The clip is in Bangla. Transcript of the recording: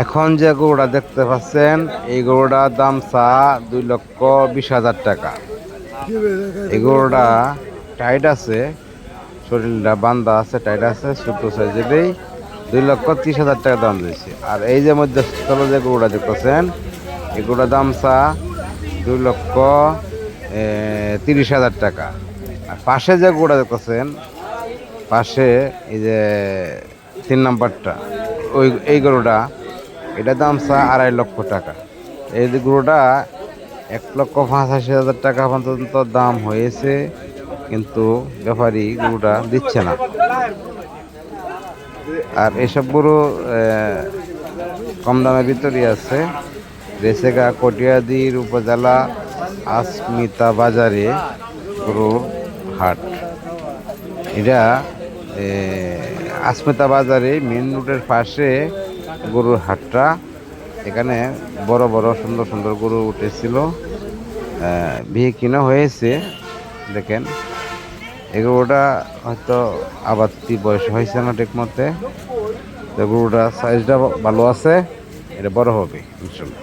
এখন যে গরুটা দেখতে পাচ্ছেন এই গরুটার দাম 2,20,000 টাকা। এই গরুটা টাইট আছে, শরীরটা বান্ধা আছে, টাইট আছে, ছোট সাইজেরই 2,30,000 টাকা দাম দিয়েছে। আর এই যে মধ্যস্থল যে গরুটা দেখতেছেন এই গরুটার দাম 2,30,000 টাকা। আর পাশে যে গরুটা দেখতেছেন পাশে এই যে 3 নাম্বারটা এই গরুটা এটার দাম 2.5 লক্ষ টাকা। এই যে গরুটা 1,85,000 টাকা পর্যন্ত দাম হয়েছে, কিন্তু ব্যাপারী গরুটা দিচ্ছে না। আর এসব গরু কম দামের ভিতরে আছে। রেসেগা কটিয়াদির উপজেলা আসমিতা বাজারে গরুর হাট। এটা আসমিতা বাজারে মেন রোডের পাশে গরুর হাটটা। এখানে বড় বড় সুন্দর সুন্দর গরু উঠেছিল, বিয়ে কিনা হয়েছে। দেখেন এই গরুটা হয়তো আবাদটি বয়স হয়েছে না ঠিক মতে। গরুটা সাইজটা ভালো আছে, এটা বড় হবে ইনশাল্লাহ।